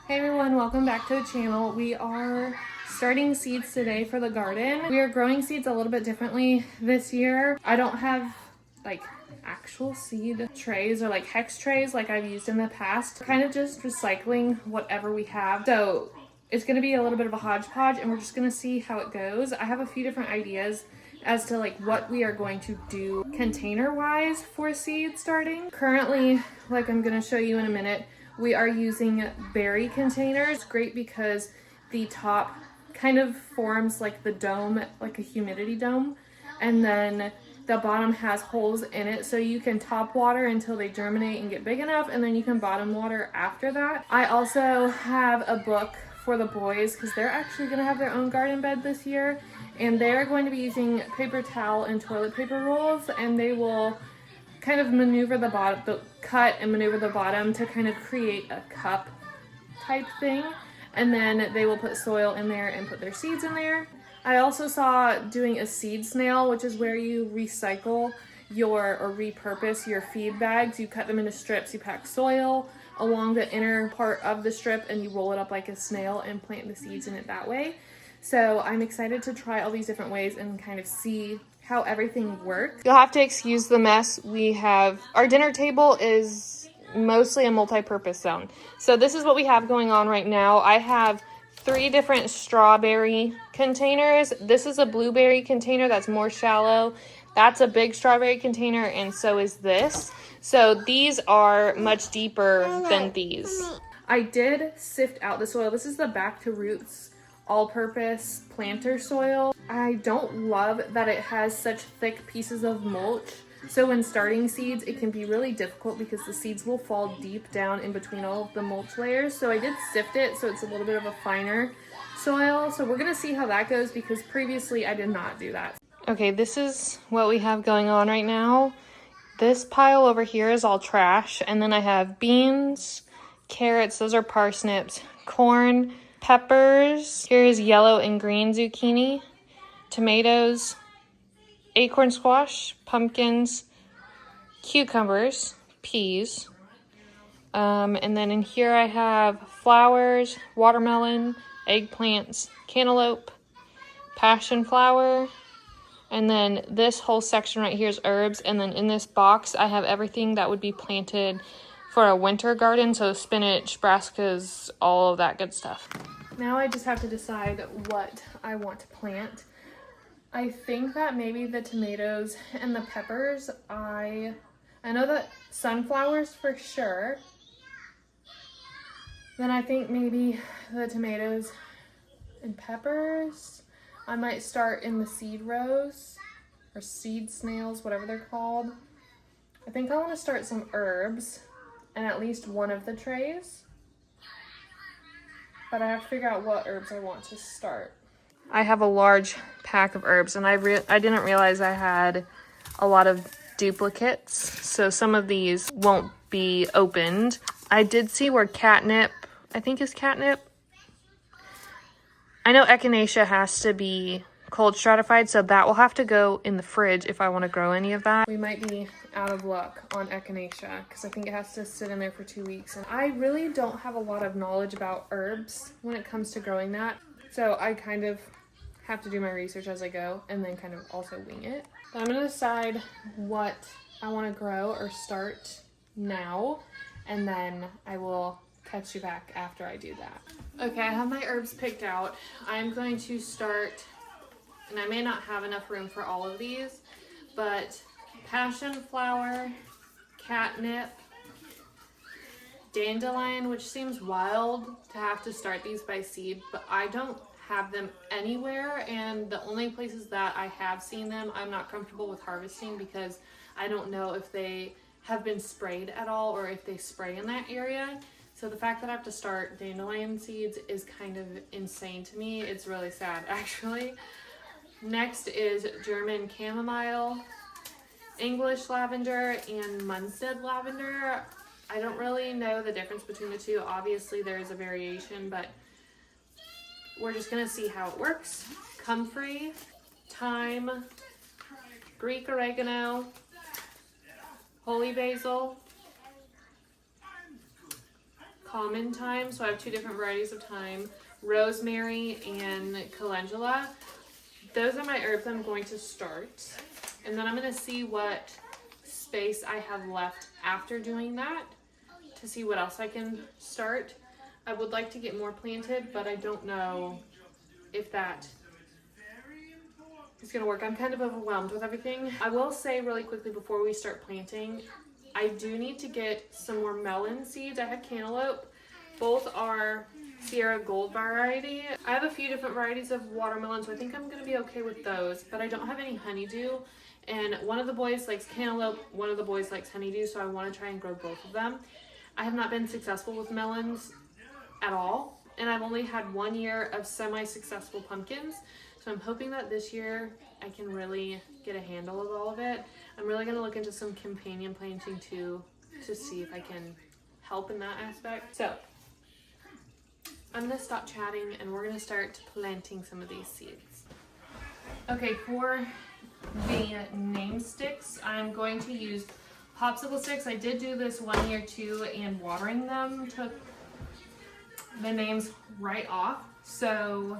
Hey everyone, welcome back to the channel. We are starting seeds today for the garden. We are growing seeds a little bit differently this year. I don't have like actual seed trays or like hex trays like I've used in the past. Kind of just recycling whatever we have. So it's going to be a little bit of a hodgepodge and we're just going to see how it goes. I have a few different ideas as to like what we are going to do container wise for seed starting. Currently, like I'm going to show you in a minute, we are using berry containers. Great because the top kind of forms like the dome, like a humidity dome, and then the bottom has holes in it so you can top water until they germinate and get big enough, and then you can bottom water after that. I also have a book for the boys because they're actually going to have their own garden bed this year, and they're going to be using paper towel and toilet paper rolls, and they will kind of maneuver the bottom, cut and maneuver the bottom to kind of create a cup type thing, and then they will put soil in there and put their seeds in there. I also saw doing a seed snail, which is where you recycle or repurpose your feed bags. You cut them into strips, you pack soil along the inner part of the strip and you roll it up like a snail and plant the seeds in it that way. So I'm excited to try all these different ways and kind of see how everything works. You'll have to excuse the mess. Our dinner table is mostly a multi-purpose zone. So this is what we have going on right now. I have 3 different strawberry containers. This is a blueberry container that's more shallow. That's a big strawberry container, and so is this. So these are much deeper than these. I did sift out the soil. This is the Back to Roots all-purpose planter soil. I don't love that it has such thick pieces of mulch. So when starting seeds, it can be really difficult because the seeds will fall deep down in between all of the mulch layers. So I did sift it so it's a little bit of a finer soil. So we're gonna see how that goes because previously I did not do that. Okay, this is what we have going on right now. This pile over here is all trash. And then I have beans, carrots, those are parsnips, corn, peppers, here's yellow and green zucchini, tomatoes, acorn squash, pumpkins, cucumbers, peas, and then in here I have flowers, watermelon, eggplants, cantaloupe, passion flower, and then this whole section right here is herbs, and then in this box I have everything that would be planted for a winter garden, so spinach, brassicas, all of that good stuff. Now I just have to decide what I want to plant. I think that maybe the tomatoes and the peppers, I know that sunflowers for sure. Then I think maybe the tomatoes and peppers. I might start in the seed rows or seed snails, whatever they're called. I think I want to start some herbs in at least one of the trays. But I have to figure out what herbs I want to start. I have a large pack of herbs, and I didn't realize I had a lot of duplicates, so some of these won't be opened. I did see where catnip, I think is catnip. I know echinacea has to be cold stratified, so that will have to go in the fridge if I want to grow any of that. We might be out of luck on echinacea because I think it has to sit in there for 2 weeks. And I really don't have a lot of knowledge about herbs when it comes to growing that. So I kind of have to do my research as I go and then kind of also wing it. But I'm going to decide what I want to grow or start now, and then I will catch you back after I do that. Okay, I have my herbs picked out. I'm going to start, and I may not have enough room for all of these, but passion flower, catnip, dandelion, which seems wild to have to start these by seed, but I don't have them anywhere, and the only places that I have seen them, I'm not comfortable with harvesting because I don't know if they have been sprayed at all or if they spray in that area. So the fact that I have to start dandelion seeds is kind of insane to me. It's really sad, actually. Next is German chamomile, English lavender, and Munstead lavender. I don't really know the difference between the two. Obviously there is a variation, but we're just gonna see how it works. Comfrey, thyme, Greek oregano, holy basil, common thyme. So I have 2 different varieties of thyme, rosemary and calendula. Those are my herbs I'm going to start. And then I'm going to see what space I have left after doing that to see what else I can start. I would like to get more planted, but I don't know if that is going to work. I'm kind of overwhelmed with everything. I will say really quickly before we start planting, I do need to get some more melon seeds. I have cantaloupe. Both are Sierra Gold variety. I have a few different varieties of watermelon, so I think I'm going to be okay with those, but I don't have any honeydew. And one of the boys likes cantaloupe, one of the boys likes honeydew, so I want to try and grow both of them. I have not been successful with melons at all, and I've only had 1 year of semi-successful pumpkins, so I'm hoping that this year I can really get a handle of all of it. I'm really going to look into some companion planting too to see if I can help in that aspect. So I'm going to stop chatting and we're going to start planting some of these seeds. Okay, for the name sticks, I'm going to use popsicle sticks. I did do this 1 year too, and watering them took the names right off. So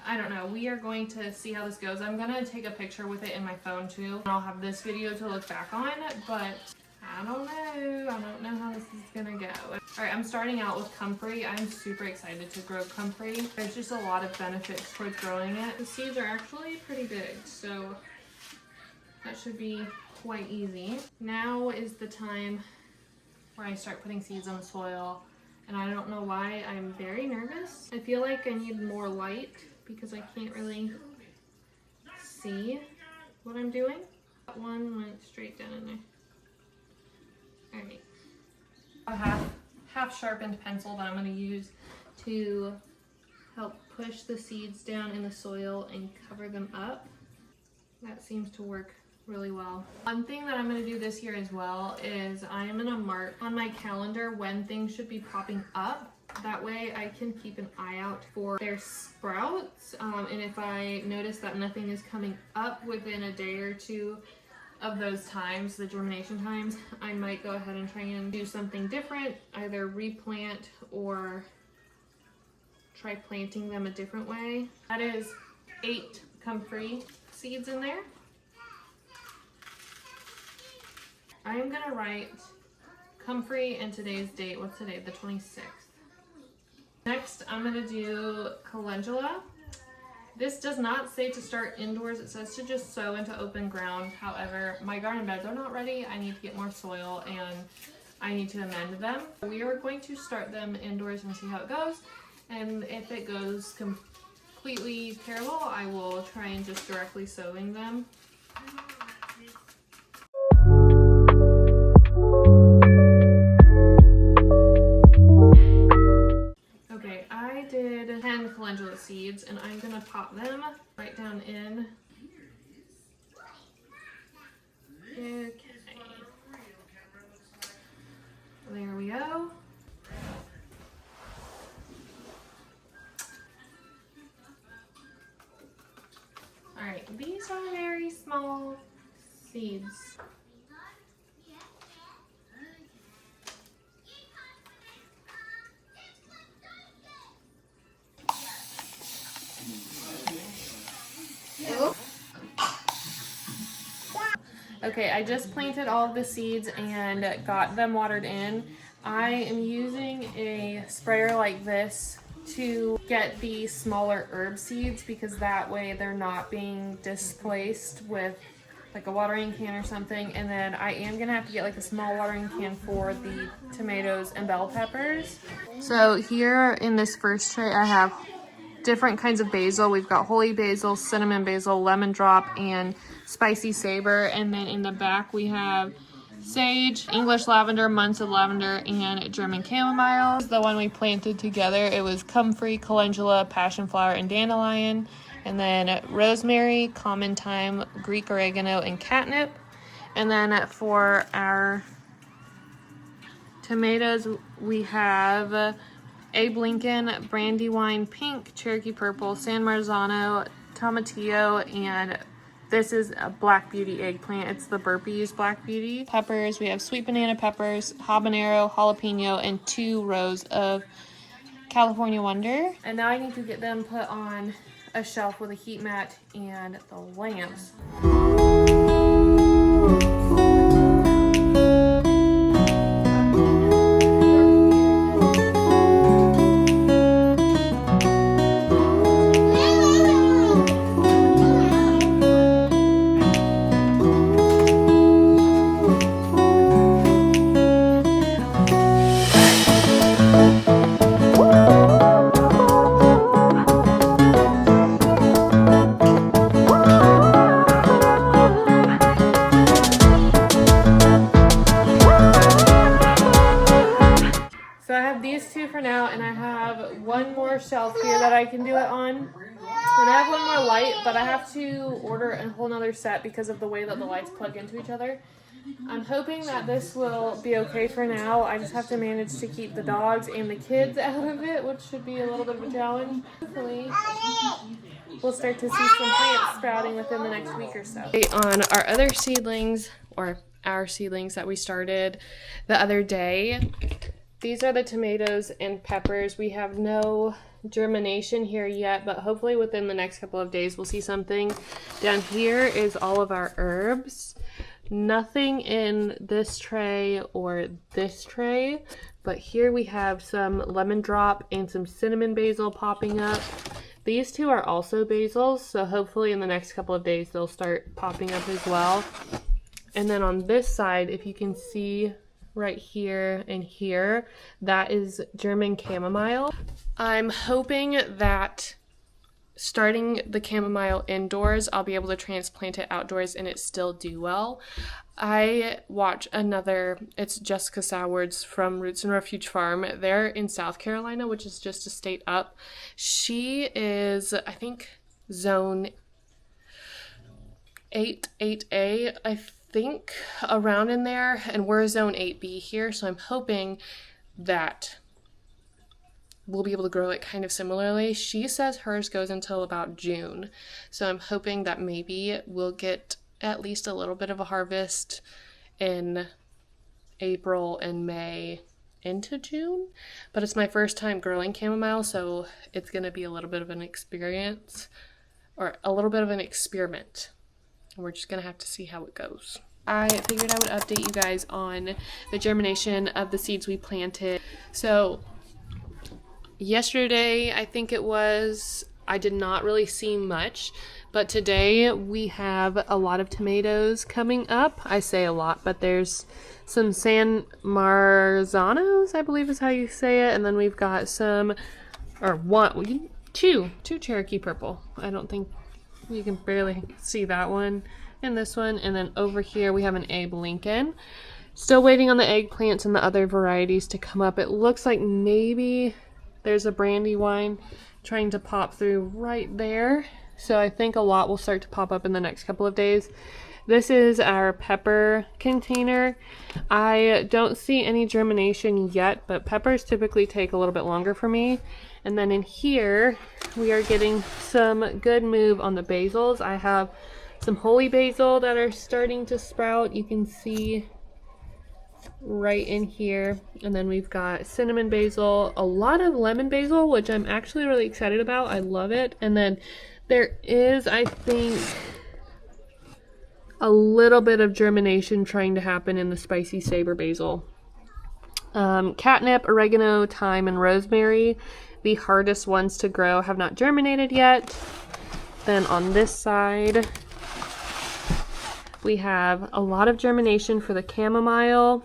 I don't know. We are going to see how this goes. I'm going to take a picture with it in my phone too. I'll have this video to look back on, but I don't know. I don't know how this is going to go. All right, I'm starting out with comfrey. I'm super excited to grow comfrey. There's just a lot of benefits towards growing it. The seeds are actually pretty big, so that should be quite easy. Now is the time where I start putting seeds on the soil, and I don't know why I'm very nervous. I feel like I need more light because I can't really see what I'm doing. That one went straight down in there. All right. A half sharpened pencil that I'm going to use to help push the seeds down in the soil and cover them up. That seems to work really well. One thing that I'm going to do this year as well is I am going to mark on my calendar when things should be popping up. That way I can keep an eye out for their sprouts, and if I notice that nothing is coming up within a day or two of those times, the germination times, I might go ahead and try and do something different, either replant or try planting them a different way. That is 8 comfrey seeds in there. I am gonna write comfrey and today's date. What's today? The 26th. Next, I'm gonna do calendula. This does not say to start indoors. It says to just sow into open ground. However, my garden beds are not ready. I need to get more soil and I need to amend them. We are going to start them indoors and see how it goes. And if it goes completely terrible, I will try and just directly sowing them. Okay, I did 10 calendula seeds and I'm gonna pop them right down in. Okay. There we go. All right, these are very small seeds. Okay, I just planted all of the seeds and got them watered in. I am using a sprayer like this to get the smaller herb seeds because that way they're not being displaced with like a watering can or something. And then I am gonna have to get like a small watering can for the tomatoes and bell peppers. So here in this first tray I have different kinds of basil. We've got holy basil, cinnamon basil, lemon drop, and spicy saber. And then in the back we have sage, English lavender, months of lavender, and German chamomile. This is the one we planted together. It was comfrey, calendula, passion flower, and dandelion. And then rosemary, common thyme, Greek oregano, and catnip. And then for our tomatoes, we have Abe Lincoln, Brandywine Pink, Cherokee Purple, San Marzano, Tomatillo, and This is a Black Beauty eggplant. It's the Burpee's Black Beauty. Peppers, we have sweet banana peppers, habanero, jalapeno, and 2 rows of California Wonder. And now I need to get them put on a shelf with a heat mat and the lamps. For now, and I have one more shelf here that I can do it on, and I have one more light, but I have to order a whole nother set because of the way that the lights plug into each other. I'm hoping that this will be okay for now. I just have to manage to keep the dogs and the kids out of it, which should be a little bit of a challenge. Hopefully we'll start to see some plants sprouting within the next week or so. On our other seedlings, or our seedlings that we started the other day, these are the tomatoes and peppers. We have no germination here yet, but hopefully within the next couple of days we'll see something. Down here is all of our herbs. Nothing in this tray or this tray, but here we have some lemon drop and some cinnamon basil popping up. These 2 are also basils, so hopefully in the next couple of days they'll start popping up as well. And then on this side, if you can see right here and here, that is German chamomile. I'm hoping that starting the chamomile indoors, I'll be able to transplant it outdoors and it still do well. I watch another, it's Jessica Soward's from Roots and Refuge Farm. They're in South Carolina, which is just a state up. She is, I think, zone 8A, I think, around in there, and we're zone 8B here, so I'm hoping that we'll be able to grow it kind of similarly. She says hers goes until about June, so I'm hoping that maybe we'll get at least a little bit of a harvest in April and May into June, but it's my first time growing chamomile, so it's going to be a little bit of an experience, or a little bit of an experiment. We're just going to have to see how it goes. I figured I would update you guys on the germination of the seeds we planted. So yesterday, I think it was, I did not really see much, but today we have a lot of tomatoes coming up. I say a lot, but there's some San Marzanos, I believe is how you say it, and then we've got some, or two Cherokee purple. I don't think you can barely see that one and this one. And then over here we have an Abe Lincoln. Still waiting on the eggplants and the other varieties to come up. It looks like maybe there's a Brandywine trying to pop through right there. So I think a lot will start to pop up in the next couple of days. This is our pepper container. I don't see any germination yet, but peppers typically take a little bit longer for me. And then in here, we are getting some good move on the basils. I have some holy basil that are starting to sprout. You can see right in here. And then we've got cinnamon basil, a lot of lemon basil, which I'm actually really excited about. I love it. And then there is, I think, a little bit of germination trying to happen in the spicy saber basil. Catnip, oregano, thyme, and rosemary, the hardest ones to grow, have not germinated yet. Then on this side, we have a lot of germination for the chamomile,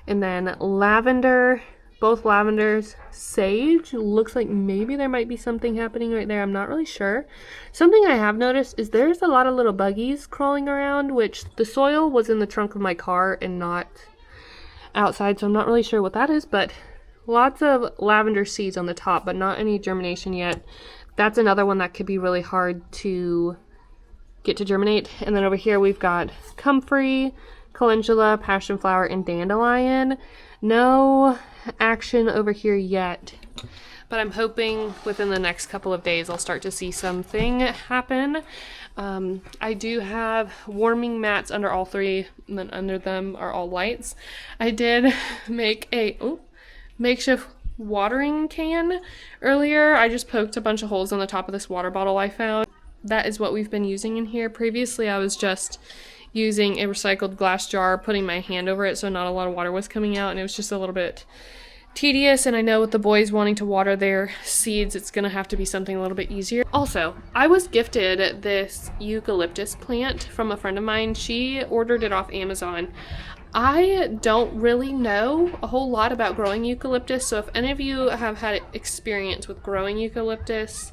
and then lavender, both lavenders, sage. Looks like maybe there might be something happening right there. I'm not really sure. Something I have noticed is there's a lot of little buggies crawling around, which the soil was in the trunk of my car and not outside, so I'm not really sure what that is, but lots of lavender seeds on the top, but not any germination yet. That's another one that could be really hard to get to germinate. And then over here we've got comfrey, calendula, passion flower, and dandelion. No action over here yet, but I'm hoping within the next couple of days I'll start to see something happen. I do have warming mats under all three, and then under them are all lights. I did make a makeshift watering can earlier. I just poked a bunch of holes in the top of this water bottle I found. That is what we've been using in here. Previously I was just using a recycled glass jar, putting my hand over it so not a lot of water was coming out, and it was just a little bit tedious, and I know with the boys wanting to water their seeds, it's gonna have to be something a little bit easier. Also, I was gifted this eucalyptus plant from a friend of mine. She ordered it off Amazon. I don't really know a whole lot about growing eucalyptus, so if any of you have had experience with growing eucalyptus,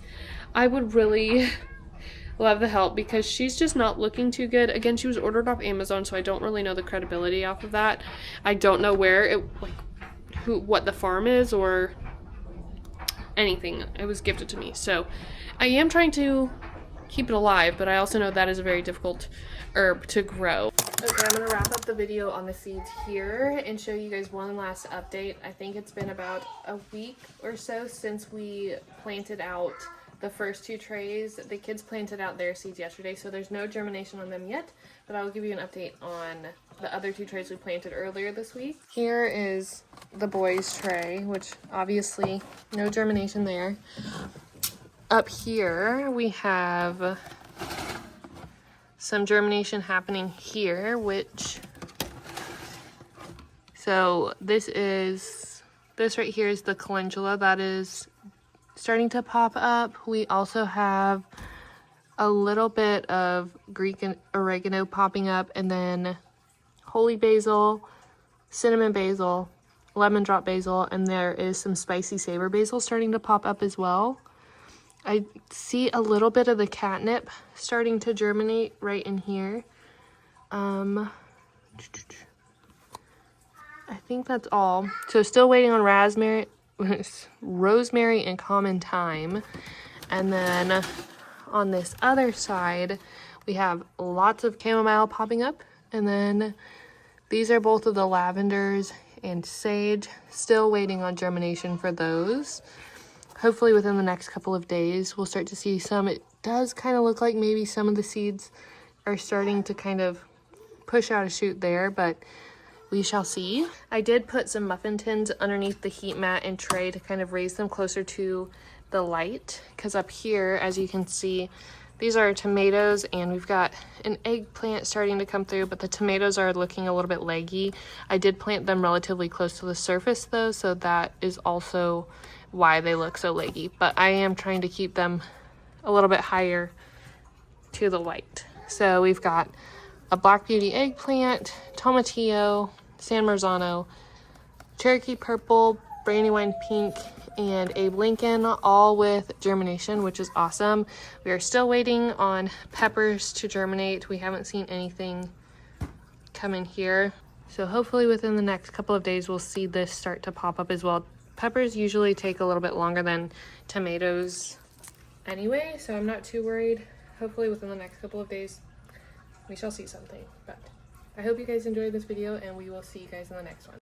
I would really love the help, because she's just not looking too good. Again, she was ordered off Amazon, so I don't really know the credibility off of that. I don't know where it, what the farm is or anything. It was gifted to me, so I am trying to keep it alive, but I also know that is a very difficult herb to grow. Okay, I'm gonna wrap up the video on the seeds here and show you guys one last update. I think it's been about a week or so since we planted out the first two trays. The kids planted out their seeds yesterday, so there's no germination on them yet, but I will give you an update on the other two trays we planted earlier this week. Here is the boys' tray, which obviously no germination there. Up here we have some germination happening here, so this right here is the calendula that is starting to pop up. We also have a little bit of Greek oregano popping up, and then holy basil, cinnamon basil, lemon drop basil, and there is some spicy savor basil starting to pop up as well. I see a little bit of the catnip starting to germinate right in here. I think that's all. So still waiting on rosemary and common thyme. And then on this other side, we have lots of chamomile popping up. And then these are both of the lavenders and sage. Still waiting on germination for those. Hopefully within the next couple of days, we'll start to see some. It does kind of look like maybe some of the seeds are starting to kind of push out a shoot there, but we shall see. I did put some muffin tins underneath the heat mat and tray to kind of raise them closer to the light, because up here, as you can see, these are tomatoes, and we've got an eggplant starting to come through, but the tomatoes are looking a little bit leggy. I did plant them relatively close to the surface though, so that is also why they look so leggy, but I am trying to keep them a little bit higher to the light. So we've got a Black Beauty eggplant, tomatillo, San Marzano, Cherokee purple, Brandywine pink, and Abe Lincoln, all with germination, which is awesome. We are still waiting on peppers to germinate. We haven't seen anything come in here, so hopefully within the next couple of days we'll see this start to pop up as well. Peppers usually take a little bit longer than tomatoes anyway, so I'm not too worried. Hopefully within the next couple of days we shall see something. But I hope you guys enjoyed this video, and we will see you guys in the next one.